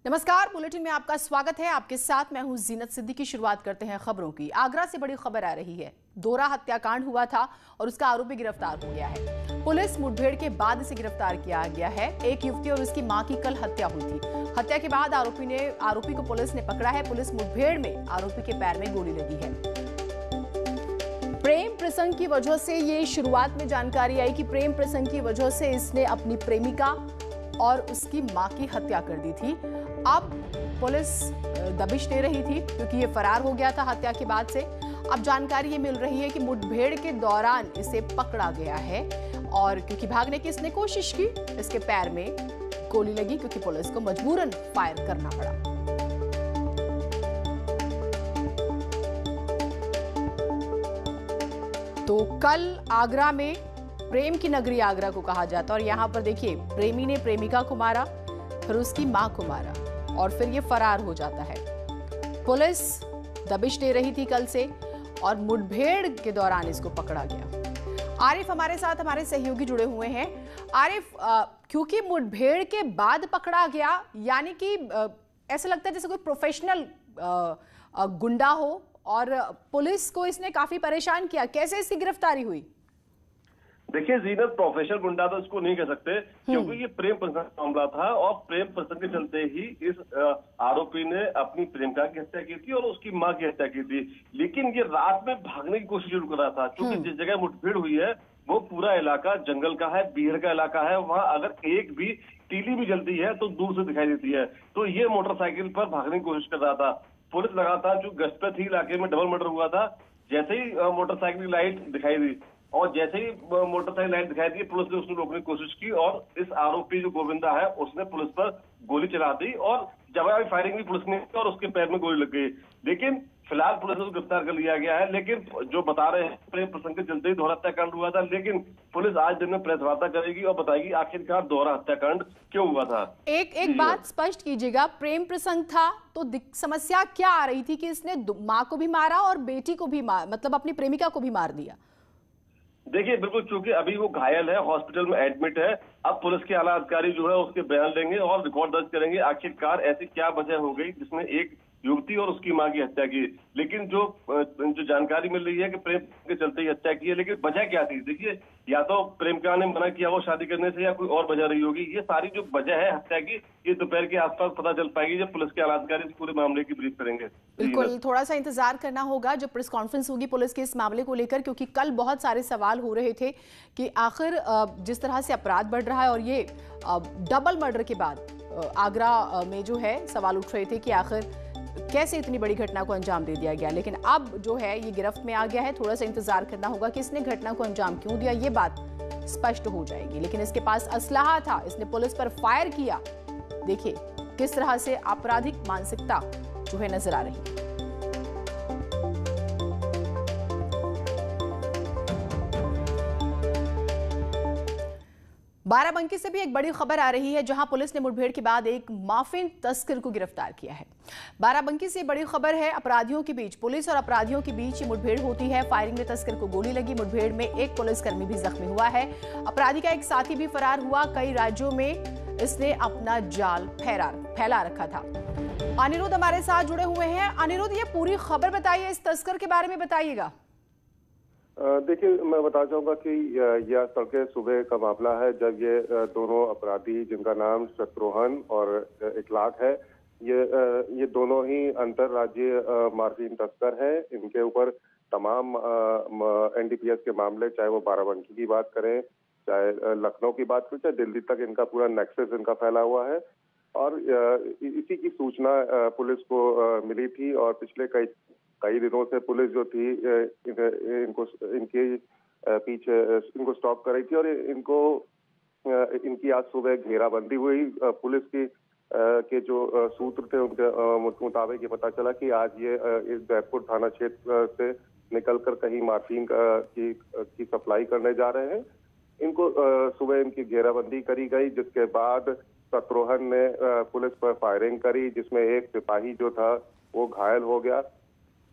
नमस्कार, बुलेटिन में आपका स्वागत है। आपके साथ मैं हूं जीनत सिद्दीकी। शुरुआत करते हैं खबरों की। आगरा से बड़ी खबर आ रही है। दोहरा हत्याकांड हुआ था और उसका आरोपी गिरफ्तार हो गया है। पुलिस मुठभेड़ के बाद इसे गिरफ्तार किया गया है। एक युवती और उसकी मां की कल हत्या हुई थी। हत्या के बाद आरोपी को पुलिस ने पकड़ा है। पुलिस मुठभेड़ में आरोपी के पैर में गोली लगी है। प्रेम प्रसंग की वजह से ये शुरुआत में जानकारी आई कि प्रेम प्रसंग की वजह से इसने अपनी प्रेमिका और उसकी मां की हत्या कर दी थी। अब पुलिस दबिश दे रही थी क्योंकि ये फरार हो गया था हत्या के बाद से। अब जानकारी ये मिल रही है कि मुठभेड़ के दौरान इसे पकड़ा गया है और क्योंकि भागने की इसने कोशिश की, इसके पैर में गोली लगी क्योंकि पुलिस को मजबूरन फायर करना पड़ा। तो कल आगरा में प्रेम की नगरी आगरा को कहा जाता है और यहाँ पर देखिए, प्रेमी ने प्रेमिका को मारा, फिर उसकी मां को मारा और फिर ये फरार हो जाता है। पुलिस दबिश दे रही थी कल से और मुठभेड़ के दौरान इसको पकड़ा गया। आरिफ हमारे साथ, हमारे सहयोगी जुड़े हुए हैं। आरिफ, क्योंकि मुठभेड़ के बाद पकड़ा गया, यानी कि ऐसा लगता है जैसे कोई प्रोफेशनल गुंडा हो और पुलिस को इसने काफी परेशान किया। कैसे इसकी गिरफ्तारी हुई? देखिए जीनत, प्रोफेशनल गुंडा तो इसको नहीं कह सकते क्योंकि ये प्रेम प्रसंग मामला था और प्रेम प्रसंग के चलते ही इस आरोपी ने अपनी प्रेमिका की हत्या की थी और उसकी मां की हत्या की थी। लेकिन ये रात में भागने की कोशिश जरूर कर रहा था क्योंकि जिस जगह मुठभेड़ हुई है वो पूरा इलाका जंगल का है, बीहड़ का इलाका है। वहाँ अगर एक भी तीली भी जलती है तो दूर से दिखाई देती है। तो ये मोटरसाइकिल पर भागने की कोशिश कर रहा था। पुलिस लगातार जो गश्त पे थी, इलाके में डबल मर्डर हुआ था। जैसे ही मोटरसाइकिल की लाइट दिखाई दी और जैसे ही मोटरसाइकिल लाइट दिखाई दी, पुलिस ने उसको रोकने की कोशिश की और इस आरोपी जो गोविंदा है उसने पुलिस पर गोली चला दी और जवाबी फायरिंग भी पुलिस ने की और उसके पैर में गोली लग गई। लेकिन फिलहाल पुलिस ने गिरफ्तार कर लिया गया है। लेकिन जो बता रहे हैं प्रेम प्रसंग के चलते ही दोहरा हत्याकांड हुआ था। लेकिन पुलिस आज दिन में प्रेस वार्ता करेगी और बताएगी आखिरकार दोहरा हत्याकांड क्यों हुआ था। एक बात स्पष्ट कीजिएगा, प्रेम प्रसंग था तो समस्या क्या आ रही थी कि इसने मां को भी मारा और बेटी को भी मतलब अपनी प्रेमिका को भी मार दिया? देखिए बिल्कुल, चूंकि अभी वो घायल है, हॉस्पिटल में एडमिट है। अब पुलिस के आला अधिकारी जो है उसके बयान लेंगे और रिकॉर्ड दर्ज करेंगे आखिरकार ऐसी क्या वजह हो गई जिसमें एक युवती और उसकी मां की हत्या की। लेकिन जो जानकारी मिल रही है कि प्रेम के चलते ही हत्या की है। लेकिन वजह क्या थी? देखिए, या तो प्रेमिका ने मना किया हो शादी करने से या कोई और वजह रही होगी। ये सारी जो वजह है हत्या की, ये दोपहर के आसपास पता चल पाएगी जब पुलिस के आला अधिकारी पूरे मामले की ब्रीफ करेंगे। बिल्कुल, थोड़ा सा इंतजार करना होगा जब प्रेस कॉन्फ्रेंस होगी पुलिस के इस मामले को लेकर, क्योंकि कल बहुत सारे सवाल हो रहे थे कि आखिर जिस तरह से अपराध बढ़ रहा है और ये डबल मर्डर के बाद आगरा में जो है सवाल उठ रहे थे कि आखिर कैसे इतनी बड़ी घटना को अंजाम दे दिया गया। लेकिन अब जो है ये गिरफ्त में आ गया है। थोड़ा सा इंतजार करना होगा कि इसने घटना को अंजाम क्यों दिया, ये बात स्पष्ट हो जाएगी। लेकिन इसके पास असलहा था, इसने पुलिस पर फायर किया। देखिए किस तरह से आपराधिक मानसिकता जो है नजर आ रही है। बाराबंकी से भी एक बड़ी खबर आ रही है, जहां पुलिस ने मुठभेड़ के बाद एक माफिन तस्कर को गिरफ्तार किया है। बाराबंकी से बड़ी खबर है, अपराधियों के बीच, पुलिस और अपराधियों के बीच ये मुठभेड़ होती है। फायरिंग में तस्कर को गोली लगी। मुठभेड़ में एक पुलिसकर्मी भी जख्मी हुआ है। अपराधी का एक साथी भी फरार हुआ। कई राज्यों में इसने अपना जाल फैला रखा था। अनिरुद्ध हमारे साथ जुड़े हुए हैं। अनिरुद्ध, ये पूरी खबर बताइए, इस तस्कर के बारे में बताइएगा। देखिए, मैं बताना चाहूंगा कि यह तड़के सुबह का मामला है जब ये दोनों अपराधी, जिनका नाम शत्रुघ्न और इखलाक है, ये दोनों ही अंतरराज्यीय मार्फिन तस्कर हैं। इनके ऊपर तमाम एनडीपीएस के मामले, चाहे वो बाराबंकी की बात करें, चाहे लखनऊ की बात करें, चाहे दिल्ली तक इनका पूरा नेक्सस इनका फैला हुआ है। और इसी की सूचना पुलिस को मिली थी और पिछले कई दिनों से पुलिस जो थी इनके पीछे इनको स्टॉप कर रही थी और इनकी आज सुबह घेराबंदी हुई। पुलिस की के जो सूत्र थे उनके मुताबिक ये पता चला कि आज ये इस जयपुर थाना क्षेत्र से निकलकर कहीं मार्फिन की सप्लाई करने जा रहे हैं। इनको सुबह इनकी घेराबंदी करी गई, जिसके बाद शत्रुघ्न ने पुलिस पर फायरिंग करी, जिसमें एक सिपाही जो था वो घायल हो गया।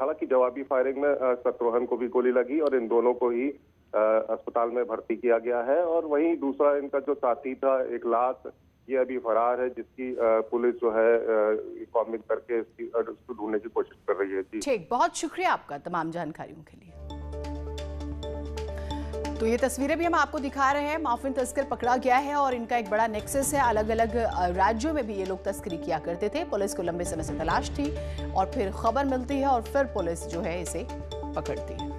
हालांकि जवाबी फायरिंग में शत्रुघ्न को भी गोली लगी और इन दोनों को ही अस्पताल में भर्ती किया गया है। और वहीं दूसरा इनका जो साथी था इखलाक, ये अभी फरार है, जिसकी पुलिस जो है कॉम्बिंग करके उसको ढूंढने की कोशिश कर रही है। जी ठीक, बहुत शुक्रिया आपका तमाम जानकारियों के लिए। तो ये तस्वीरें भी हम आपको दिखा रहे हैं। माफिन तस्कर पकड़ा गया है और इनका एक बड़ा नेक्सस है। अलग अलग राज्यों में भी ये लोग तस्करी किया करते थे। पुलिस को लंबे समय से तलाश थी और फिर खबर मिलती है और फिर पुलिस जो है इसे पकड़ती है।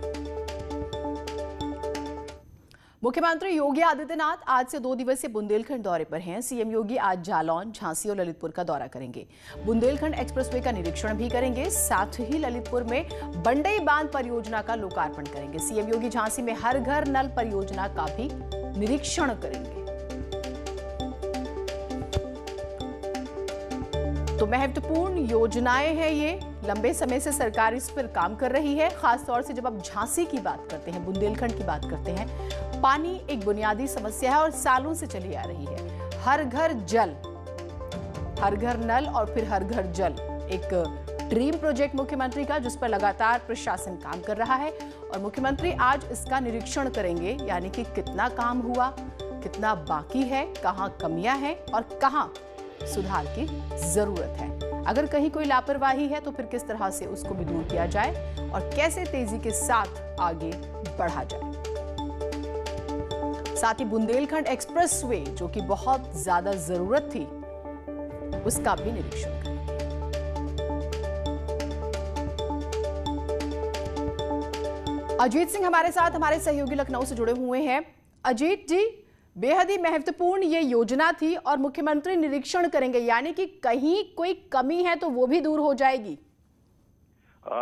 मुख्यमंत्री योगी आदित्यनाथ आज से 2 दिवसीय बुंदेलखंड दौरे पर हैं। सीएम योगी आज जालौन, झांसी और ललितपुर का दौरा करेंगे। बुंदेलखंड एक्सप्रेसवे का निरीक्षण भी करेंगे। साथ ही ललितपुर में बंडई बांध परियोजना का लोकार्पण करेंगे। सीएम योगी झांसी में हर घर नल परियोजना का भी निरीक्षण करेंगे। तो महत्वपूर्ण योजनाएं हैं ये। लंबे समय से सरकार इस पर काम कर रही है। खासतौर से जब आप झांसी की बात करते हैं, बुंदेलखंड की बात करते हैं, पानी एक बुनियादी समस्या है और सालों से चली आ रही है। हर घर जल, हर घर नल और फिर हर घर जल, एक ड्रीम प्रोजेक्ट मुख्यमंत्री का, जिस पर लगातार प्रशासन काम कर रहा है। और मुख्यमंत्री आज इसका निरीक्षण करेंगे, यानी कि कितना काम हुआ, कितना बाकी है, कहां कमियां हैं और कहां सुधार की जरूरत है। अगर कहीं कोई लापरवाही है तो फिर किस तरह से उसको भी दूर किया जाए और कैसे तेजी के साथ आगे बढ़ा जाए। साथ ही बुंदेलखंड एक्सप्रेसवे, जो कि बहुत ज्यादा जरूरत थी, उसका भी निरीक्षण करें। अजीत सिंह हमारे साथ, हमारे सहयोगी लखनऊ से जुड़े हुए हैं। अजीत जी, बेहद ही महत्वपूर्ण ये योजना थी और मुख्यमंत्री निरीक्षण करेंगे, यानी कि कहीं कोई कमी है तो वो भी दूर हो जाएगी।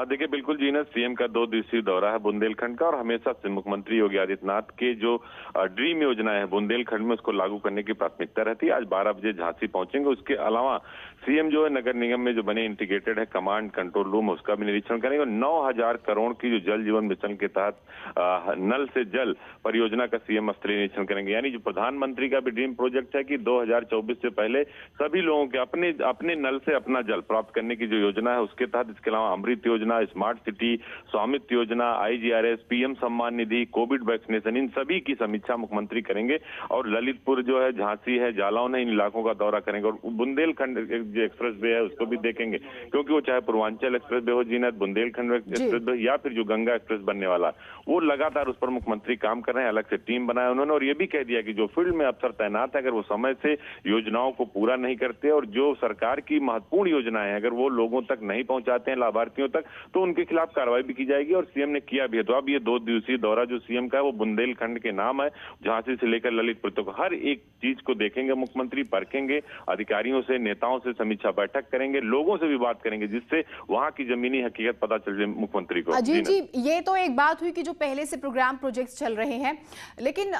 देखिए बिल्कुल जी, सीएम का 2 दिवसीय दौरा है बुंदेलखंड का और हमेशा से मुख्यमंत्री योगी आदित्यनाथ के जो ड्रीम योजना है बुंदेलखंड में, उसको लागू करने की प्राथमिकता रहती है। आज 12 बजे झांसी पहुंचेंगे। उसके अलावा सीएम जो है नगर निगम में जो बने इंटीग्रेटेड है कमांड कंट्रोल रूम, उसका भी निरीक्षण करेंगे। और 9,000 करोड़ की जो जल जीवन मिशन के तहत नल से जल परियोजना का सीएम स्थलीय निरीक्षण करेंगे। यानी जो प्रधानमंत्री का भी ड्रीम प्रोजेक्ट है कि 2024 से पहले सभी लोगों के अपने नल से अपना जल प्राप्त करने की जो योजना है, उसके तहत इसके अलावा अमृत योजना, स्मार्ट सिटी, स्वामित्व योजना, IGRS, PM Samman Nidhi, Covid vaccination, इन सभी की समीक्षा मुख्यमंत्री करेंगे। और ललितपुर जो है, झांसी है, जालौन है, इन इलाकों का दौरा करेंगे। और बुंदेलखंड जो एक्सप्रेस वे है उसको भी देखेंगे, क्योंकि वो चाहे पूर्वांचल एक्सप्रेस वे हो जीनत, बुंदेलखंड एक्सप्रेस वे या फिर जो गंगा एक्सप्रेस बनने वाला, वो लगातार उस पर मुख्यमंत्री काम कर रहे हैं। अलग से टीम बनाया उन्होंने और ये भी कह दिया कि जो फील्ड में अफसर तैनात है, अगर वो समय से योजनाओं को पूरा नहीं करते और जो सरकार की महत्वपूर्ण योजनाएं हैं अगर वो लोगों तक नहीं पहुंचाते हैं, लाभार्थियों तक, तो उनके खिलाफ कार्रवाई भी की जाएगी। और सीएम ने किया भी है। तो अब ये 2 दिवसीय दौरा जो सीएम का है वो बुंदेलखंड के नाम है, झांसी से लेकर ललितपुर तक हर एक चीज को देखेंगे मुख्यमंत्री, परखेंगे, अधिकारियों से, नेताओं से समीक्षा बैठक करेंगे, लोगों से भी बात करेंगे, जिससे वहां की जमीनी हकीकत पता चल जाए मुख्यमंत्री को। अजीत जी, ये तो एक बात हुई कि जो पहले से प्रोग्राम प्रोजेक्ट्स चल रहे हैं, लेकिन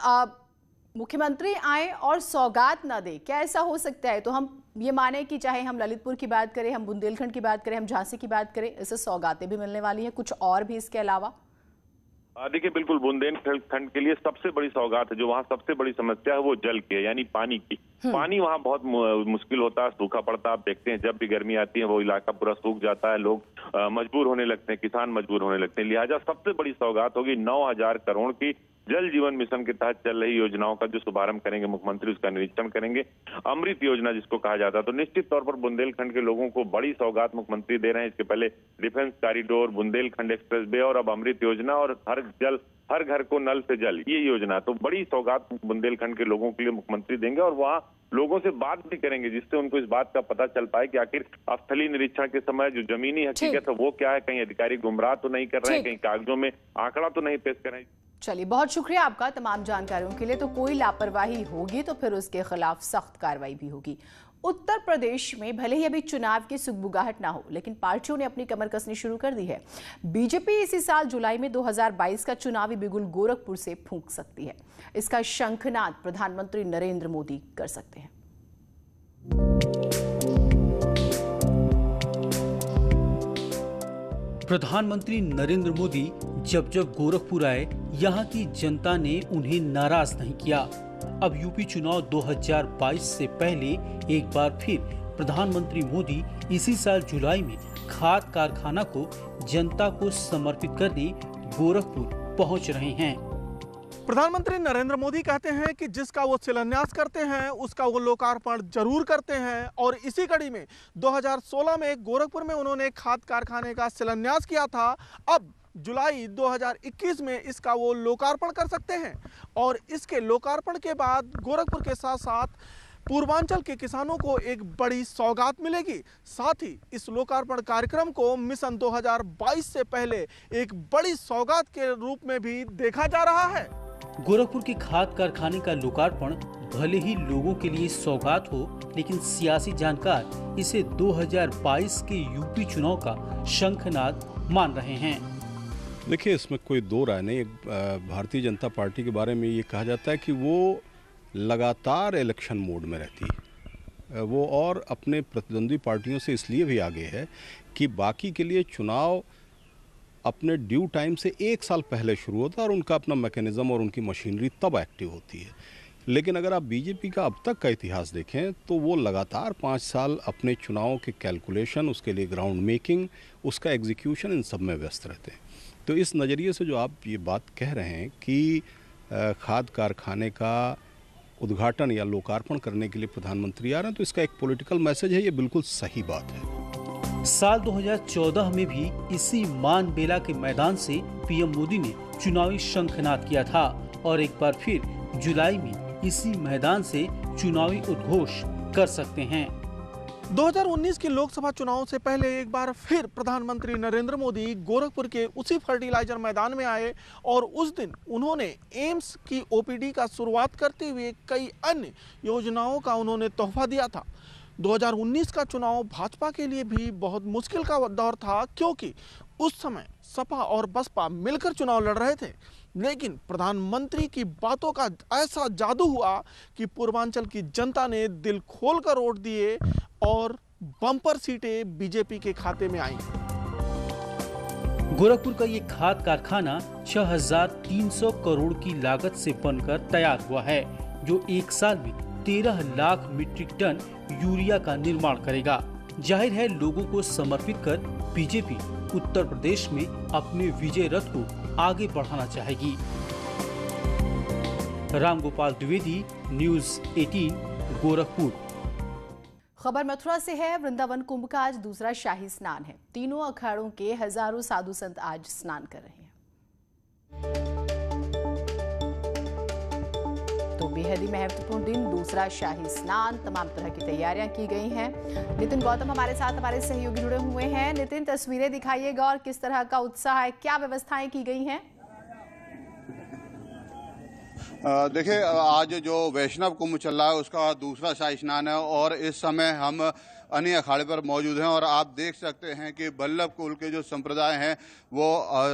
मुख्यमंत्री आए और सौगात ना दे, क्या ऐसा हो सकता है? तो हम ये माने कि चाहे हम ललितपुर की बात करें, हम बुंदेलखंड की बात करें, हम झांसी की बात करें, इससे सौगातें भी मिलने वाली हैं, कुछ और भी इसके अलावा? देखिए बिल्कुल, बुंदेलखंड के लिए सबसे बड़ी सौगात है, जो वहाँ सबसे बड़ी समस्या है वो जल की है, यानी पानी की। पानी वहाँ बहुत मुश्किल होता है, सूखा पड़ता है। आप देखते हैं जब भी गर्मी आती है वो इलाका पूरा सूख जाता है, लोग मजबूर होने लगते हैं, किसान मजबूर होने लगते हैं। लिहाजा सबसे बड़ी सौगात होगी 9,000 करोड़ की जल जीवन मिशन के तहत चल रही योजनाओं का जो शुभारंभ करेंगे मुख्यमंत्री, उसका निरीक्षण करेंगे। अमृत योजना जिसको कहा जाता है, तो निश्चित तौर पर बुंदेलखंड के लोगों को बड़ी सौगात मुख्यमंत्री दे रहे हैं। इसके पहले defence corridor, Bundelkhand express way और अब अमृत योजना और हर घर को नल से जल, ये योजना, तो बड़ी सौगात बुंदेलखंड के लोगों के लिए मुख्यमंत्री देंगे। और वहाँ लोगों से बात भी करेंगे, जिससे उनको इस बात का पता चल पाए कि आखिर स्थलीय निरीक्षण के समय जो जमीनी हकीकत है वो क्या है, कहीं अधिकारी गुमराह तो नहीं कर रहे हैं, कहीं कागजों में आंकड़ा तो नहीं पेश कर रहे हैं। चलिए, बहुत शुक्रिया आपका तमाम जानकारियों के लिए। तो कोई लापरवाही होगी तो फिर उसके खिलाफ सख्त कार्रवाई भी होगी। उत्तर प्रदेश में भले ही अभी चुनाव की सुगबुगाहट ना हो, लेकिन पार्टियों ने अपनी कमर कसनी शुरू कर दी है। बीजेपी इसी साल जुलाई में 2022 का चुनावी बिगुल गोरखपुर से फूंक सकती है। इसका शंखनाद प्रधानमंत्री नरेंद्र मोदी कर सकते हैं। प्रधानमंत्री नरेंद्र मोदी जब गोरखपुर आए, यहाँ की जनता ने उन्हें नाराज नहीं किया। अब यूपी चुनाव 2022 से पहले एक बार फिर प्रधानमंत्री मोदी इसी साल जुलाई में खाद कारखाना को जनता को समर्पित करने गोरखपुर पहुंच रहे हैं। प्रधानमंत्री नरेंद्र मोदी कहते हैं कि जिसका वो शिलान्यास करते हैं उसका वो लोकार्पण जरूर करते हैं, और इसी कड़ी में 2016 में गोरखपुर में उन्होंने खाद कारखाने का शिलान्यास किया था। अब जुलाई 2021 में इसका वो लोकार्पण कर सकते हैं, और इसके लोकार्पण के बाद गोरखपुर के साथ साथ पूर्वांचल के किसानों को एक बड़ी सौगात मिलेगी। साथ ही इस लोकार्पण कार्यक्रम को मिशन 2022 से पहले एक बड़ी सौगात के रूप में भी देखा जा रहा है। गोरखपुर के खाद कारखाने का लोकार्पण भले ही लोगों के लिए सौगात हो, लेकिन सियासी जानकार इसे 2022 के यूपी चुनाव का शंखनाद मान रहे हैं। देखिए, इसमें कोई दो राय नहीं। भारतीय जनता पार्टी के बारे में ये कहा जाता है कि वो लगातार इलेक्शन मोड में रहती है। वो और अपने प्रतिद्वंदी पार्टियों से इसलिए भी आगे है कि बाकी के लिए चुनाव अपने ड्यू टाइम से 1 साल पहले शुरू होता है और उनका अपना मैकेनिज्म और उनकी मशीनरी तब एक्टिव होती है। लेकिन अगर आप बीजेपी का अब तक का इतिहास देखें तो वो लगातार 5 साल अपने चुनावों के कैलकुलेशन, उसके लिए ग्राउंड मेकिंग, उसका एग्जीक्यूशन, इन सब में व्यस्त रहते हैं। तो इस नज़रिए से जो आप ये बात कह रहे हैं कि खाद कारखाने का उद्घाटन या लोकार्पण करने के लिए प्रधानमंत्री आ रहे हैं, तो इसका एक पॉलिटिकल मैसेज है। ये बिल्कुल सही बात है। साल 2014 में भी इसी मानबेला के मैदान से पीएम मोदी ने चुनावी शंखनाद किया था, और एक बार फिर जुलाई में इसी मैदान से चुनावी उद्घोष कर सकते हैं। 2019 के लोकसभा चुनाव से पहले एक बार फिर प्रधानमंत्री नरेंद्र मोदी गोरखपुर के उसी फर्टिलाइजर मैदान में आए, और उस दिन उन्होंने एम्स की ओपीडी का शुरुआत करते हुए कई अन्य योजनाओं का उन्होंने तोहफा दिया था। 2019 का चुनाव भाजपा के लिए भी बहुत मुश्किल का दौर था, क्योंकि उस समय सपा और बसपा मिलकर चुनाव लड़ रहे थे। लेकिन प्रधानमंत्री की बातों का ऐसा जादू हुआ कि पूर्वांचल की जनता ने दिल खोलकर वोट दिए और बम्पर सीटें बीजेपी के खाते में आईं। गोरखपुर का ये खाद कारखाना 6,300 करोड़ की लागत से बनकर तैयार हुआ है, जो एक साल में 13 लाख मीट्रिक टन यूरिया का निर्माण करेगा। जाहिर है, लोगों को समर्पित कर बीजेपी उत्तर प्रदेश में अपने विजय रथ को आगे बढ़ाना चाहेगी। रामगोपाल द्विवेदी, न्यूज़ 18, गोरखपुर। खबर मथुरा से है। वृंदावन कुंभ का आज दूसरा शाही स्नान है। तीनों अखाड़ों के हजारों साधु संत आज स्नान कर रहे हैं। तो बेहद ही महत्वपूर्ण दिन, दूसरा शाही स्नान, तमाम तरह की तैयारियां की गई हैं। नितिन गौतम हमारे साथ, हमारे सहयोगी जुड़े हुए हैं। नितिन, तस्वीरें दिखाइएगा और किस तरह का उत्साह है, क्या व्यवस्थाएं की गई हैं? देखिए, आज जो वैष्णव कुंभ चल रहा है उसका दूसरा शाही स्नान है, और इस समय हम अन्य अखाड़े पर मौजूद हैं, और आप देख सकते हैं कि बल्लभ कुल के जो संप्रदाय हैं वो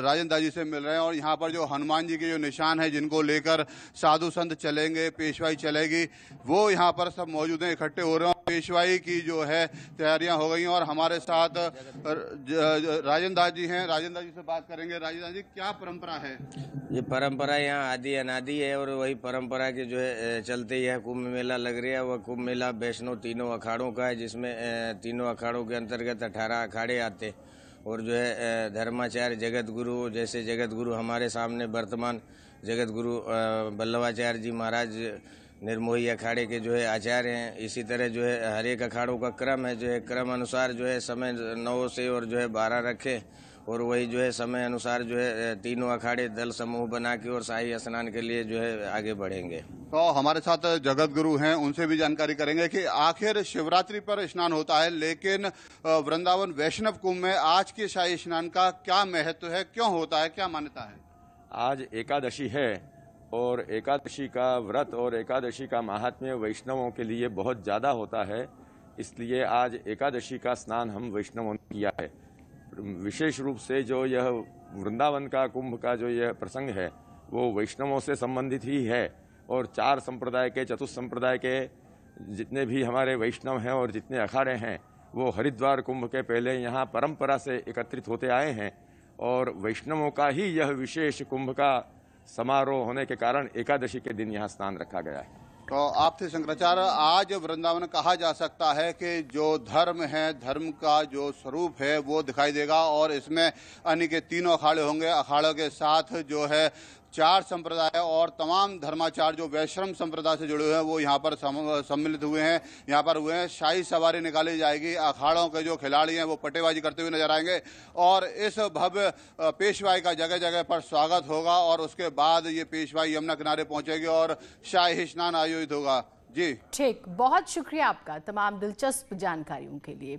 राजन दास जी से मिल रहे हैं, और यहाँ पर जो हनुमान जी के जो निशान है जिनको लेकर साधु संत चलेंगे, पेशवाई चलेगी, वो यहाँ पर सब मौजूद हैं, इकट्ठे हो रहे हैं। पेशवाई की जो है तैयारियां हो गई हैं, और हमारे साथ राजन दास जी हैं। राजन दास जी से बात करेंगे। राजन दास जी, क्या परंपरा है? ये परंपरा यहाँ आदि अनादि है, और वही परंपरा के जो है चलते ही है कुंभ मेला लग रहा है। वह कुंभ मेला वैष्णव तीनों अखाड़ों का है, जिसमें तीनों अखाड़ों के अंतर्गत 18 अखाड़े आते, और जो है धर्माचार्य जगत गुरु, जैसे जगत गुरु हमारे सामने वर्तमान जगत गुरु वल्लभाचार्य जी महाराज निर्मोही अखाड़े के जो है आचार्य हैं। इसी तरह जो है हर एक अखाड़ों का क्रम है, जो है क्रम अनुसार जो है समय 9 से और जो है 12 रखे, और वही जो है समय अनुसार जो है तीनों अखाड़े दल समूह बना के और शाही स्नान के लिए जो है आगे बढ़ेंगे। तो हमारे साथ जगत गुरु हैं, उनसे भी जानकारी करेंगे कि आखिर शिवरात्रि पर स्नान होता है, लेकिन वृंदावन वैष्णव कुंभ में आज के शाही स्नान का क्या महत्व है, क्यों होता है, क्या मान्यता है? आज एकादशी है, और एकादशी का व्रत और एकादशी का महात्म्य वैष्णवों के लिए बहुत ज़्यादा होता है, इसलिए आज एकादशी का स्नान हम वैष्णवों ने किया है। विशेष रूप से जो यह वृंदावन का कुंभ का जो यह प्रसंग है वो वैष्णवों से संबंधित ही है, और 4 संप्रदाय के, चतुर्थ संप्रदाय के जितने भी हमारे वैष्णव हैं और जितने अखाड़े हैं वो हरिद्वार कुंभ के पहले यहाँ परंपरा से एकत्रित होते आए हैं, और वैष्णवों का ही यह विशेष कुंभ का समारोह होने के कारण एकादशी के दिन यहाँ स्नान रखा गया है। तो आपसे शंकराचार्य, आज वृंदावन कहा जा सकता है कि जो धर्म है, धर्म का जो स्वरूप है वो दिखाई देगा, और इसमें अन्य के तीनों अखाड़े होंगे। अखाड़ों के साथ जो है 4 संप्रदाय और तमाम धर्माचार्य जो वैष्णव संप्रदाय से जुड़े हुए हैं वो यहाँ पर सम्मिलित हुए हैं, यहाँ पर हुए हैं। शाही सवारी निकाली जाएगी, अखाड़ों के जो खिलाड़ी हैं वो पटेबाजी करते हुए नजर आएंगे और इस भव्य पेशवाई का जगह जगह पर स्वागत होगा और उसके बाद ये पेशवाई यमुना किनारे पहुंचेगी और शाही स्नान आयोजित होगा। जी ठीक, बहुत शुक्रिया आपका तमाम दिलचस्प जानकारियों के लिए।